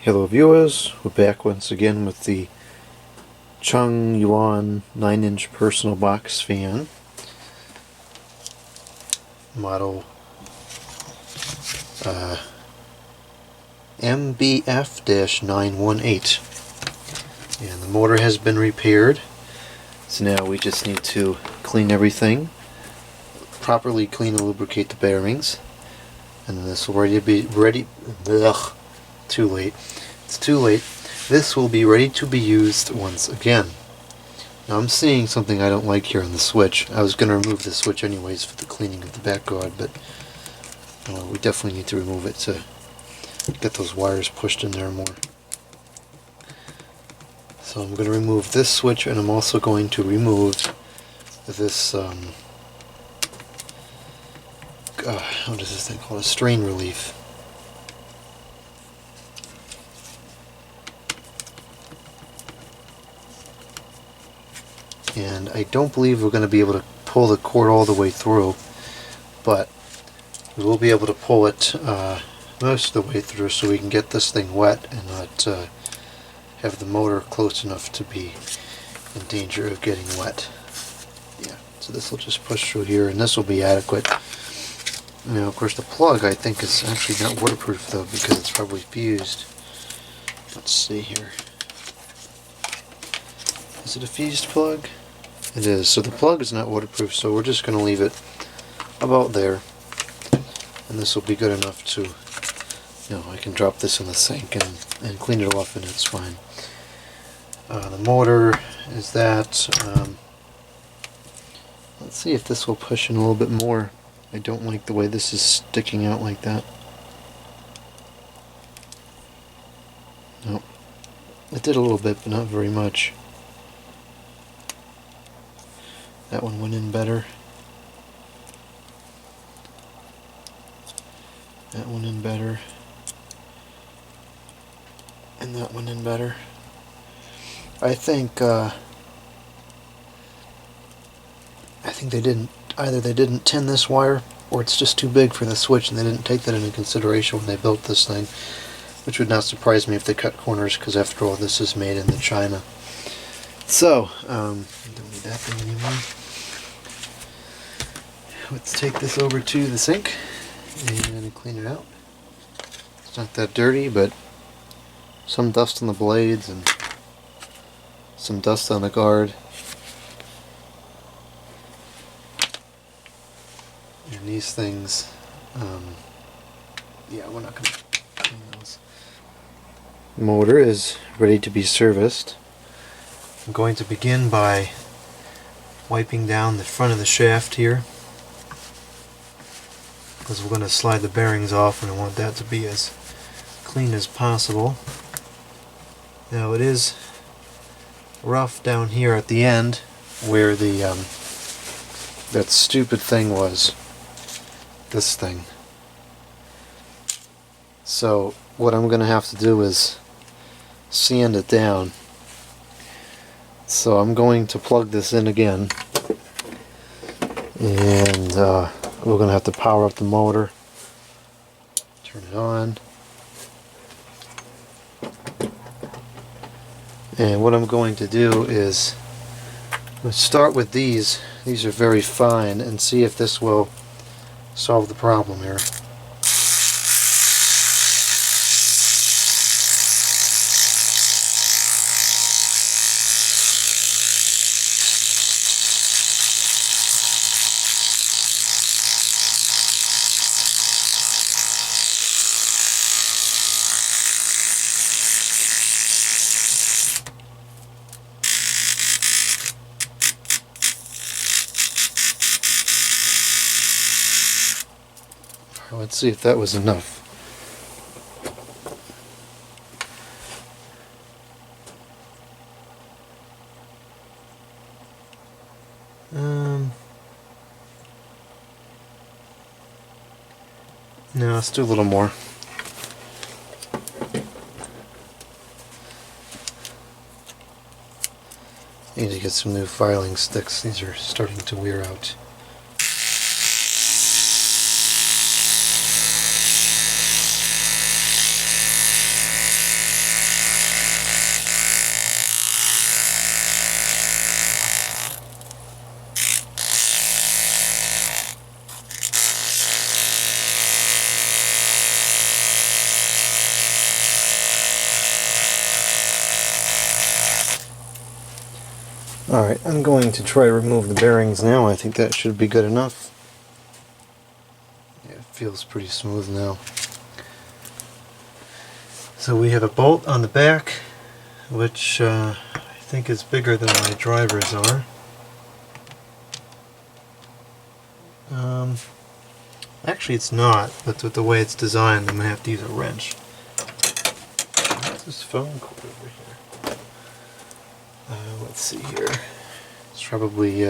Hello viewers, we're back once again with the Chung Yuan 9-inch personal box fan, model MBF-918, and the motor has been repaired, so now we just need to clean everything, properly clean and lubricate the bearings, and then this will be ready. Too late. It's too late. This will be ready to be used once again. Now I'm seeing something I don't like here on the switch. I was going to remove the switch anyways for the cleaning of the back guard, but we definitely need to remove it to get those wires pushed in there more. So I'm going to remove this switch, and I'm also going to remove this what is this thing called? A strain relief. And I don't believe we're going to be able to pull the cord all the way through, but we will be able to pull it most of the way through so we can get this thing wet and not have the motor close enough to be in danger of getting wet. Yeah, so this will just push through here, and this will be adequate. Now, of course, the plug I think is actually not waterproof though, because it's probably fused. Let's see here. Is it a fused plug? It is. So the plug is not waterproof, so we're just going to leave it about there, and this will be good enough to, I can drop this in the sink and clean it off, and it's fine. The motor is that. Let's see if this will push in a little bit more. I don't like the way this is sticking out like that. Nope. It did a little bit, but not very much. That one went in better. That one in better. And that one in better. I think they didn't, either they didn't tin this wire, or it's just too big for the switch and they didn't take that into consideration when they built this thing, which would not surprise me if they cut corners, because after all, this is made in China. So, don't need that thing anymore. Let's take this over to the sink and clean it out. It's not that dirty, but some dust on the blades and some dust on the guard. And these things, yeah, we're not going to clean those. The motor is ready to be serviced. I'm going to begin by wiping down the front of the shaft here, because we're going to slide the bearings off, and I want that to be as clean as possible. Now it is rough down here at the end where the that stupid thing was, this thing. So what I'm going to have to do is sand it down. So I'm going to plug this in again, and we're going to have to power up the motor, turn it on, and what I'm going to do is let's start with these. These are very fine, and see if this will solve the problem here. Let's see if that was enough. No, let's do a little more. I need to get some new filing sticks. These are starting to wear out. Alright, I'm going to try to remove the bearings now. I think that should be good enough. Yeah, it feels pretty smooth now. So we have a bolt on the back, which I think is bigger than my drivers are. Actually it's not, but with the way it's designed I'm going to have to use a wrench. What's this phone cord over here? Let's see here. It's probably,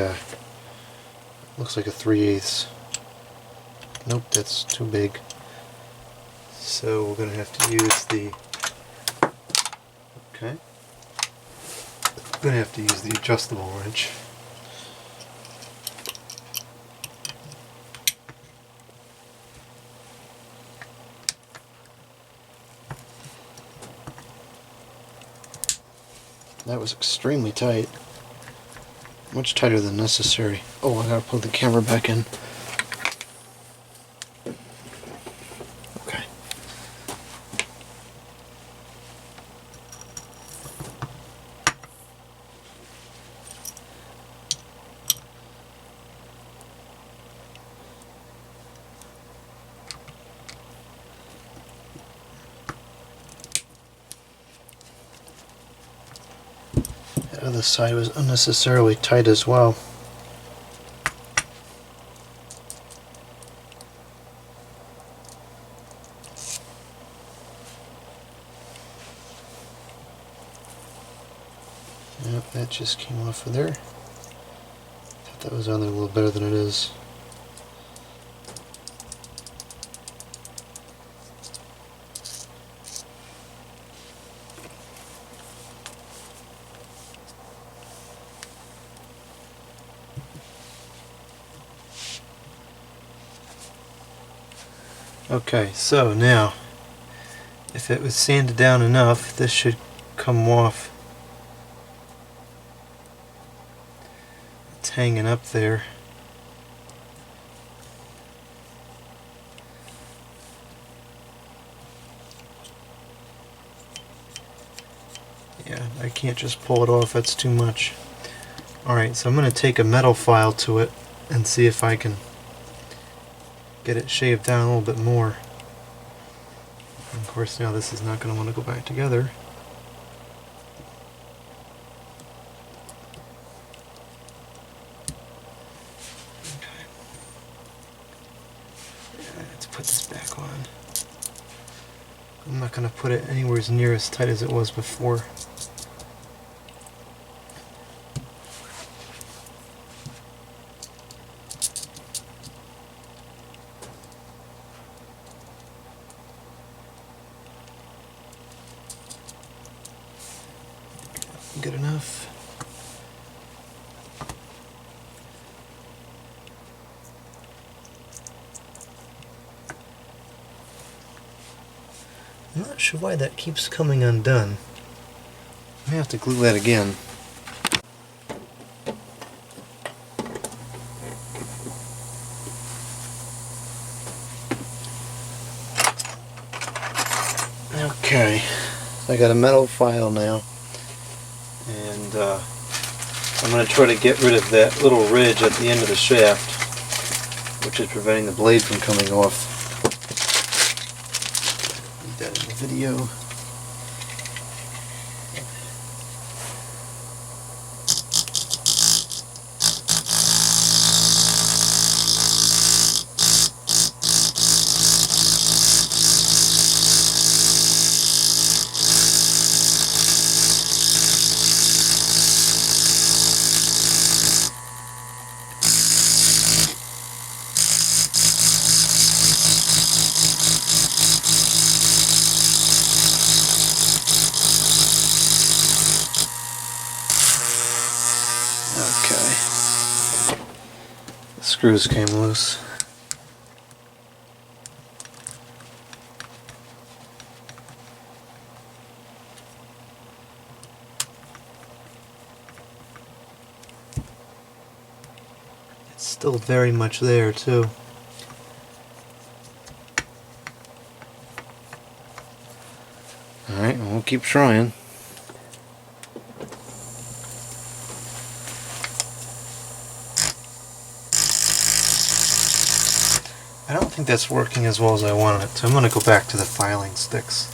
looks like a 3/8. Nope, that's too big. So we're going to have to use the, okay. We're going to have to use the adjustable wrench. That was extremely tight. Much tighter than necessary. Oh, I gotta plug the camera back in. Okay. The other side was unnecessarily tight as well. Yep, that just came off of there. Thought that was on there a little better than it is. Okay, so now, if it was sanded down enough, this should come off. It's hanging up there. Yeah, I can't just pull it off, that's too much. Alright, so I'm going to take a metal file to it and see if I can get it shaved down a little bit more. And of course now this is not going to want to go back together. Okay. Yeah, let's put this back on. I'm not going to put it anywhere near as tight as it was before. Good enough. I'm not sure why that keeps coming undone. I have to glue that again. Okay, so I got a metal file now. And I'm going to try to get rid of that little ridge at the end of the shaft, which is preventing the blade from coming off. Need that in the video. Okay. The screws came loose. It's still very much there too. Alright, we'll keep trying. think that's working as well as I wanted it. So I'm going to go back to the filing sticks.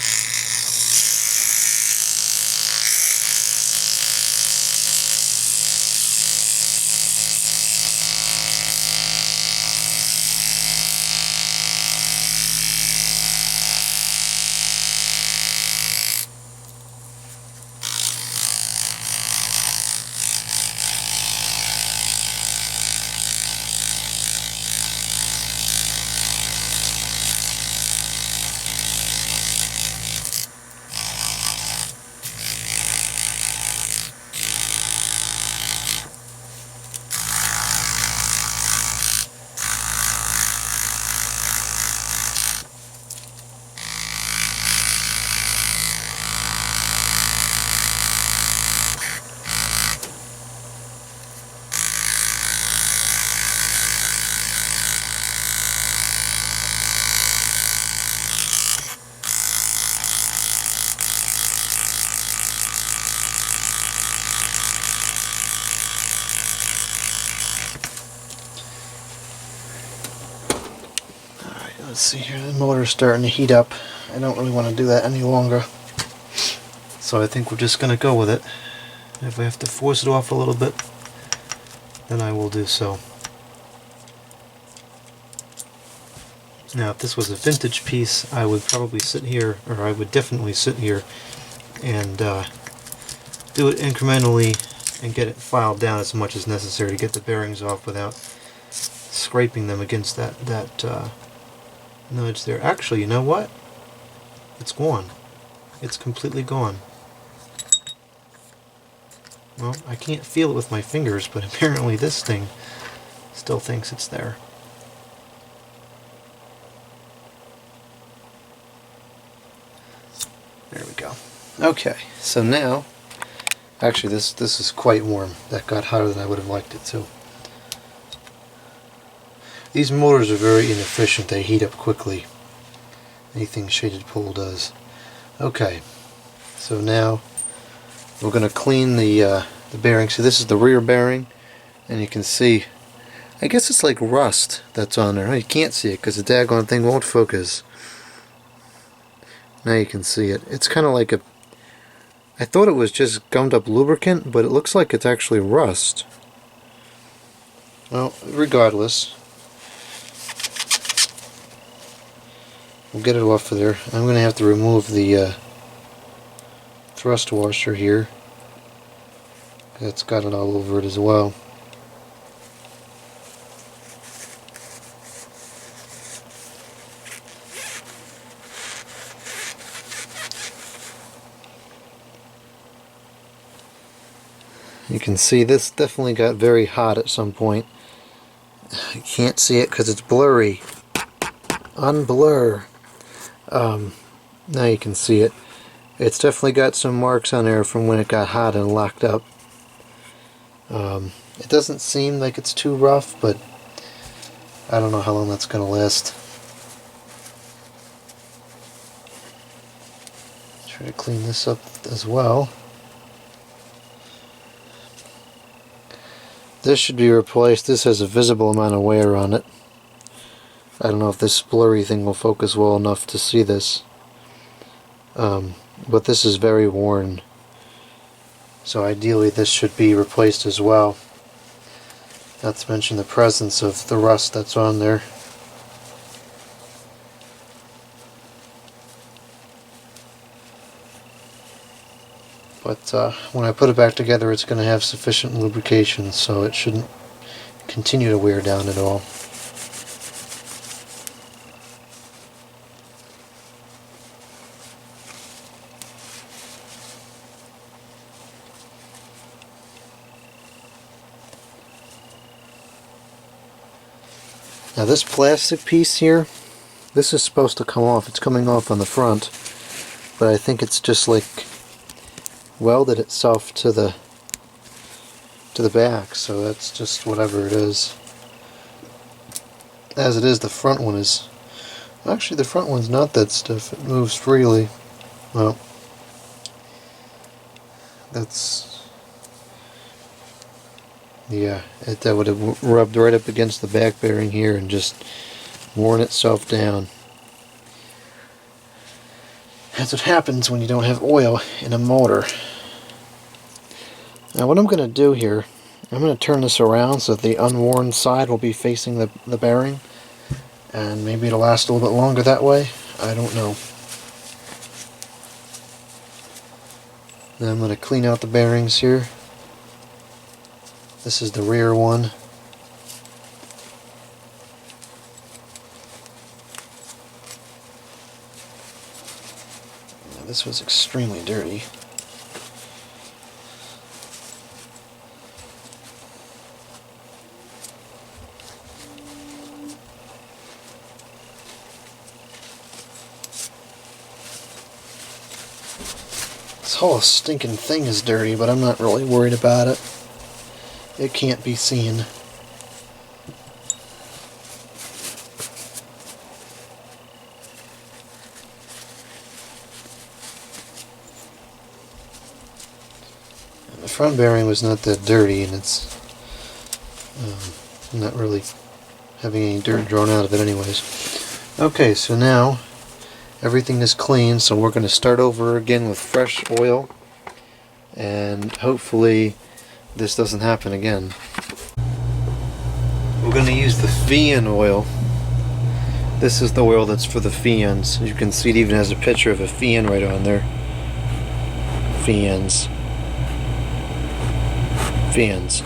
Let's see here, the motor's starting to heat up. I don't really want to do that any longer. So I think we're just going to go with it. If I have to force it off a little bit, then I will do so. Now if this was a vintage piece, I would probably sit here, or I would definitely sit here and do it incrementally and get it filed down as much as necessary to get the bearings off without scraping them against that nudge there. Actually, you know what? It's gone. It's completely gone. Well, I can't feel it with my fingers, but apparently this thing still thinks it's there. There we go. Okay, so now, actually this is quite warm. That got hotter than I would have liked it to. These motors are very inefficient. They heat up quickly. Anything shaded pole does. Okay, so now we're going to clean the bearing. So this is the rear bearing, and you can see, I guess it's like rust that's on there. You can't see it because the daggone thing won't focus. Now you can see it. It's kind of like I thought it was just gummed up lubricant, but it looks like it's actually rust. Well, regardless, we'll get it off of there. I'm going to have to remove the thrust washer here. It's got it all over it as well. You can see this definitely got very hot at some point. You can't see it because it's blurry. Unblur. Now you can see it. It's definitely got some marks on there from when it got hot and locked up. It doesn't seem like it's too rough, but I don't know how long that's going to last. Try to clean this up as well. This should be replaced. This has a visible amount of wear on it. I don't know if this blurry thing will focus well enough to see this. But this is very worn. So ideally this should be replaced as well. Not to mention the presence of the rust that's on there. But when I put it back together, it's going to have sufficient lubrication, so it shouldn't continue to wear down at all. Now this plastic piece here, this is supposed to come off. It's coming off on the front, but I think it's just like welded itself to the back, so that's just whatever it is. As it is, the front one is, actually the front one's not that stiff. It moves freely. Well, that's, yeah, that would have rubbed right up against the back bearing here and just worn itself down. That's what happens when you don't have oil in a motor. Now what I'm going to do here, I'm going to turn this around so that the unworn side will be facing the bearing, and maybe it'll last a little bit longer that way. I don't know. Then I'm going to clean out the bearings here. This is the rear one. Now, this was extremely dirty. This whole stinking thing is dirty, but I'm not really worried about it. It can't be seen. And the front bearing was not that dirty, and it's not really having any dirt drawn out of it anyways. Okay, so now everything is clean, so we're going to start over again with fresh oil, and hopefully this doesn't happen again. We're going to use the fan oil. This is the oil that's for the fans. You can see it even has a picture of a fan right on there. Fans. Fans.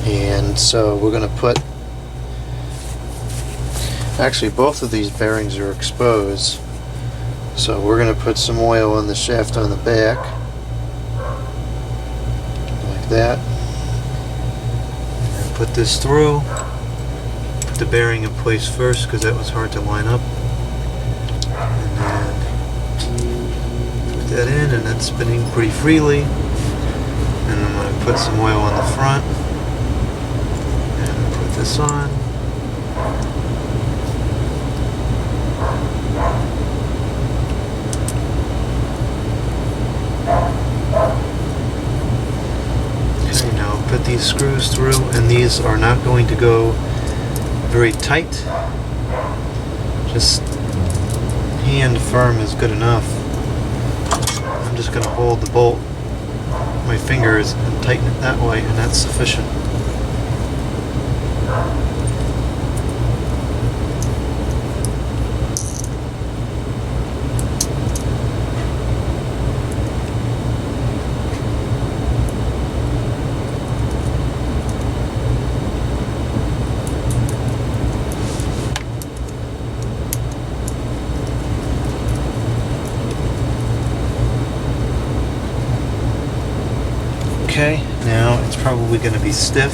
And so we're going to put, actually both of these bearings are exposed, so we're going to put some oil on the shaft on the back. That, and put this through, put the bearing in place first because that was hard to line up, and then put that in, and that's spinning pretty freely. And I'm going to put some oil on the front and put this on. Put these screws through, and these are not going to go very tight. Just hand firm is good enough. I'm just going to hold the bolt with my fingers and tighten it that way, and that's sufficient. Okay, now it's probably going to be stiff.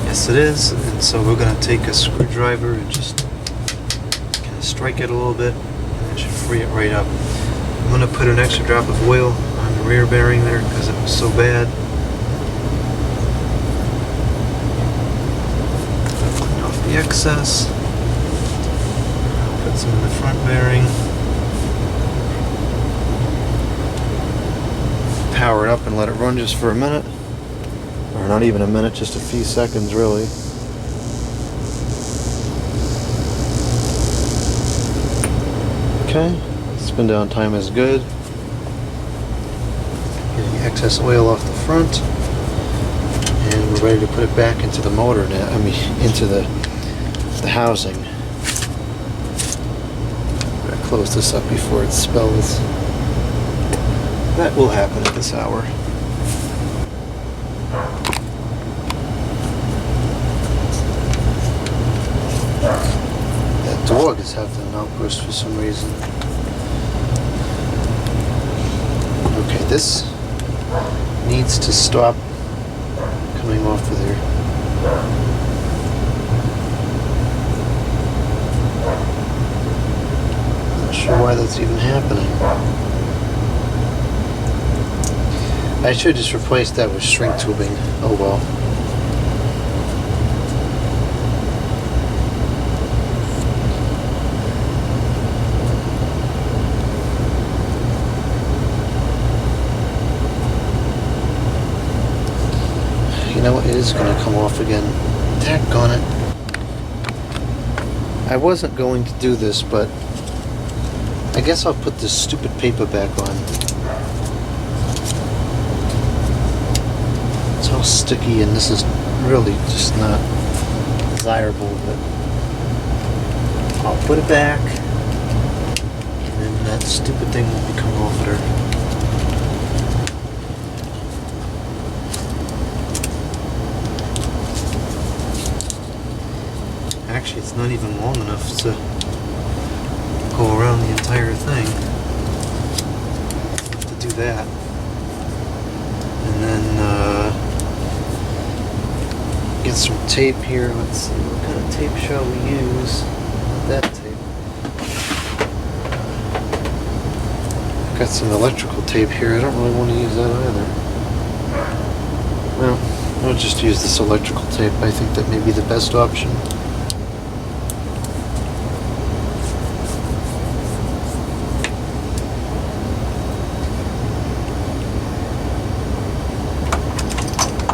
Yes, it is. And so we're going to take a screwdriver and just kind of strike it a little bit, and it should free it right up. I'm going to put an extra drop of oil on the rear bearing there because it was so bad. Clean off the excess. Put some in the front bearing. Power it up and let it run just for a minute, or not even a minute, just a few seconds really. Okay, spin down time is good. Get the excess oil off the front, and we're ready to put it back into the motor now. I mean, into the housing. I'm gonna close this up before it spills. That will happen at this hour. That dog is having an outburst for some reason. Okay, this needs to stop coming off of there. Not sure why that's even happening. I should just replace that with shrink tubing. Oh well. You know what? It is going to come off again. Tack on it. I wasn't going to do this, but I guess I'll put this stupid paper back on. It's all sticky and this is really just not desirable, but I'll put it back and then that stupid thing will become all better. Actually, it's not even long enough to go around the entire thing. I'll have to do that. And then get some tape here. Let's see, what kind of tape shall we use? Not that tape. I've got some electrical tape here. I don't really want to use that either. Well, I'll just use this electrical tape. I think that may be the best option.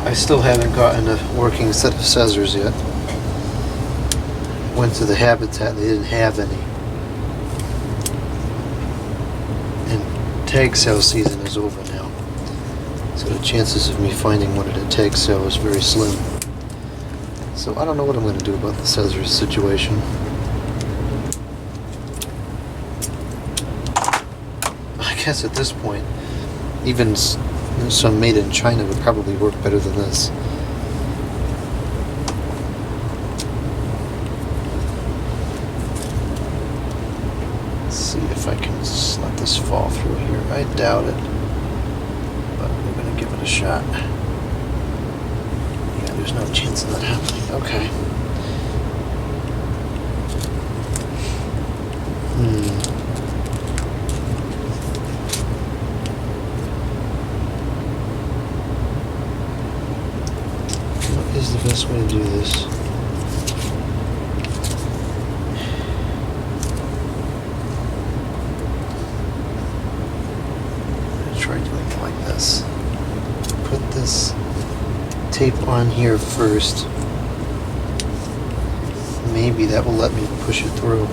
I still haven't gotten a working set of scissors yet. Went to the Habitat, they didn't have any. And tag sale season is over now. So the chances of me finding one at a tag sale is very slim. So I don't know what I'm going to do about the scissors situation. I guess at this point, even some made in China would probably work better than this. Let's see if I can just let this fall through here. I doubt it, but we're going to give it a shot. Yeah, there's no chance of that happening. Okay. What is the best way to do this? I'm going to try doing it like this. Put this tape on here first. Maybe that will let me push it through.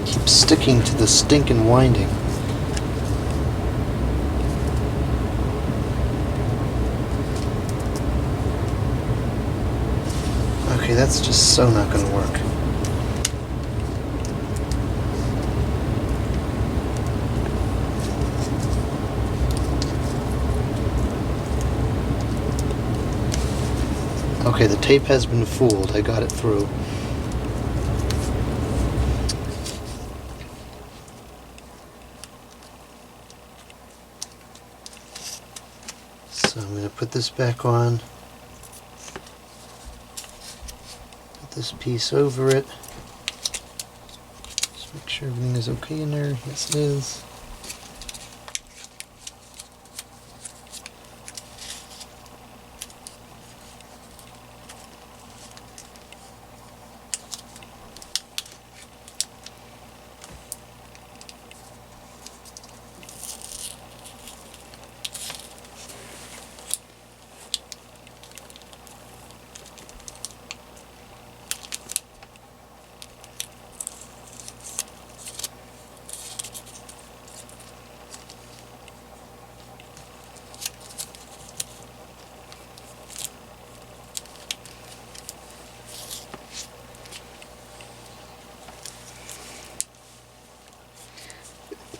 Keep sticking to the stinking winding. Okay, that's just so not going to work. Okay, the tape has been fooled. I got it through. So I'm going to put this back on. Put this piece over it. Just make sure everything is okay in there. Yes, it is.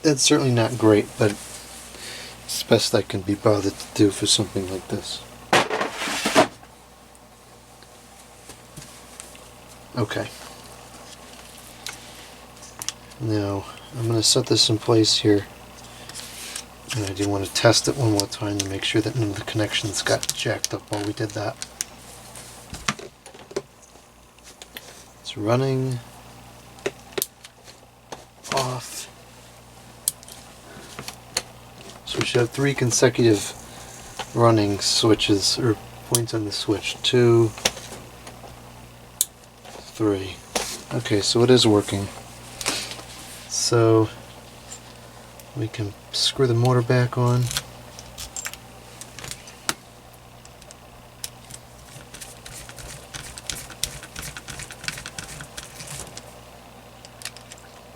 That's certainly not great, but it's the best I can be bothered to do for something like this. Okay. Now, I'm going to set this in place here. And I do want to test it one more time to make sure that none of the connections got jacked up while we did that. It's running. Off. So we should have 3 consecutive running switches, or points on the switch. 2, 3. Okay, so it is working. So We can screw the motor back on.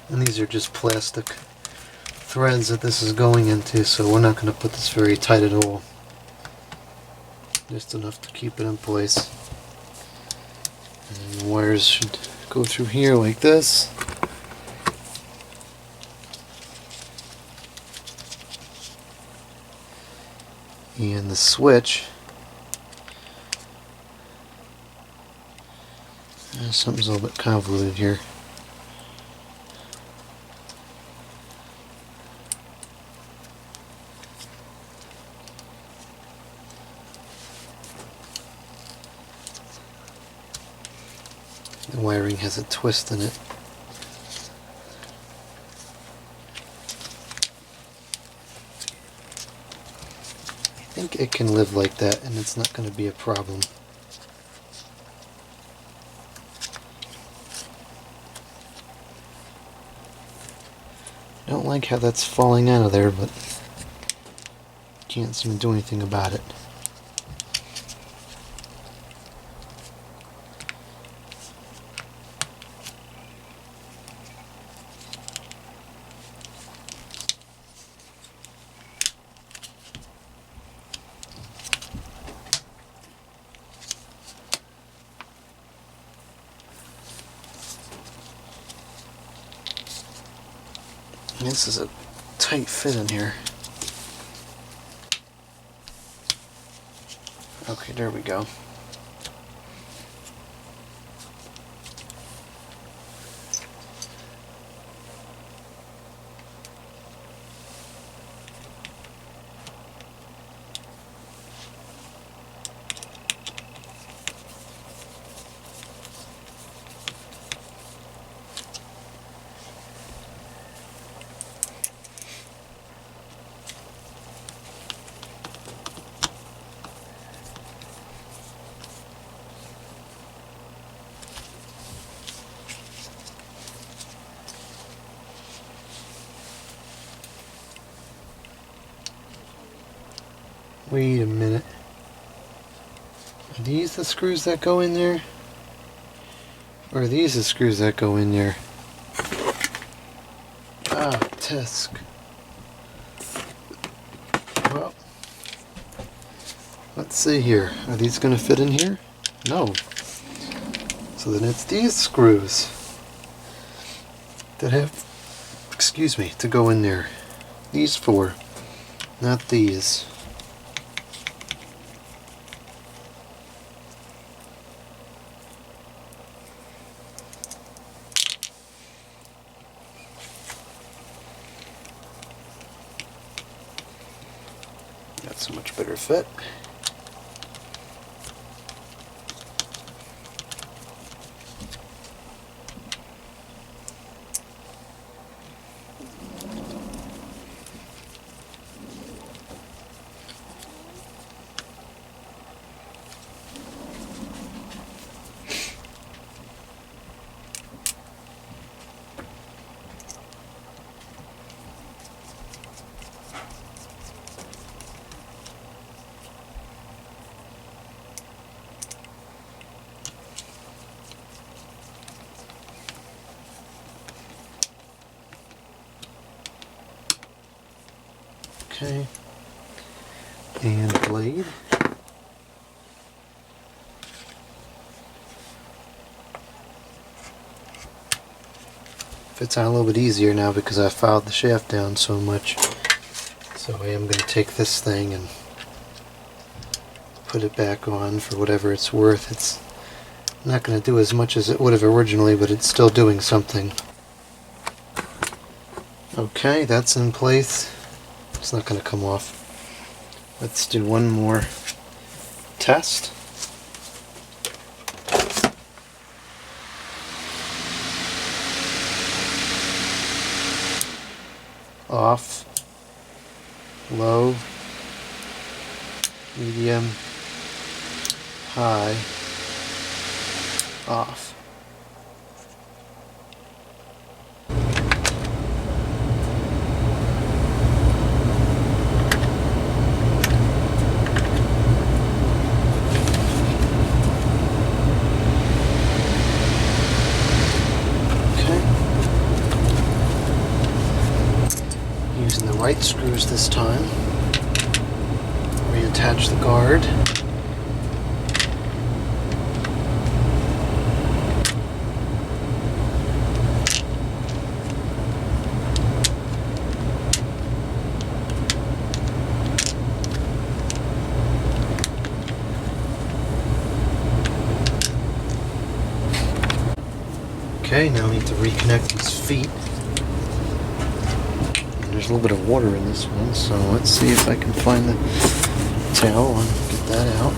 And these are just plastic threads that this is going into, so we're not going to put this very tight at all. Just enough to keep it in place. And the wires should go through here like this. And the switch, something's a little bit convoluted here. The wiring has a twist in it. I think it can live like that and it's not going to be a problem. I don't like how that's falling out of there, but can't seem to do anything about it. This is a tight fit in here. Okay, there we go. Wait a minute. Are these the screws that go in there? Or are these the screws that go in there? Ah, tisk. Well, let's see here. Are these going to fit in here? No. So then it's these screws that have, excuse me, to go in there. These four, not these. That's a much better fit. Okay, and blade. Fits on a little bit easier now because I filed the shaft down so much. So I am going to take this thing and put it back on for whatever it's worth. It's not going to do as much as it would have originally, but it's still doing something. Okay, that's in place. It's not going to come off. Let's do one more test. Off, low, medium, high, off. right screws this time. Reattach the guard. Okay, now I need to reconnect these feet. And there's a little bit of water in this one, so let's see if I can find the towel and get that out.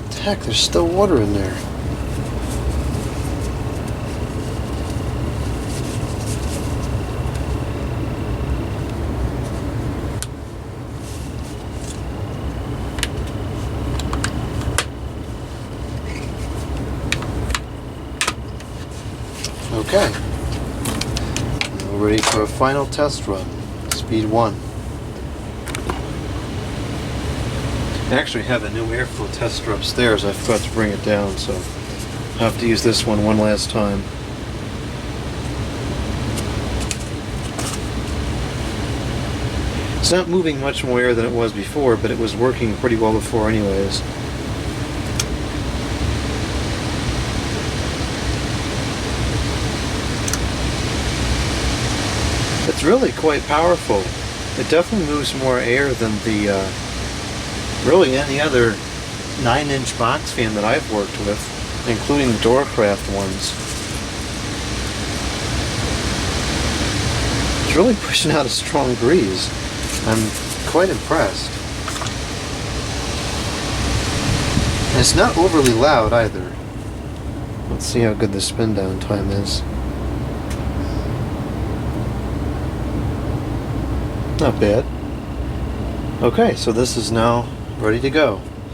What the heck, there's still water in there. Okay, now we're ready for a final test run, speed 1. I actually have a new airflow tester upstairs. I forgot to bring it down, so I'll have to use this one last time. It's not moving much more air than it was before, but it was working pretty well before anyways. It's really quite powerful. It definitely moves more air than the really any other 9-inch box fan that I've worked with, including Doorcraft ones. It's really pushing out a strong breeze. I'm quite impressed. And it's not overly loud either. Let's see how good the spin down time is. Not bad. Okay, so this is now ready to go.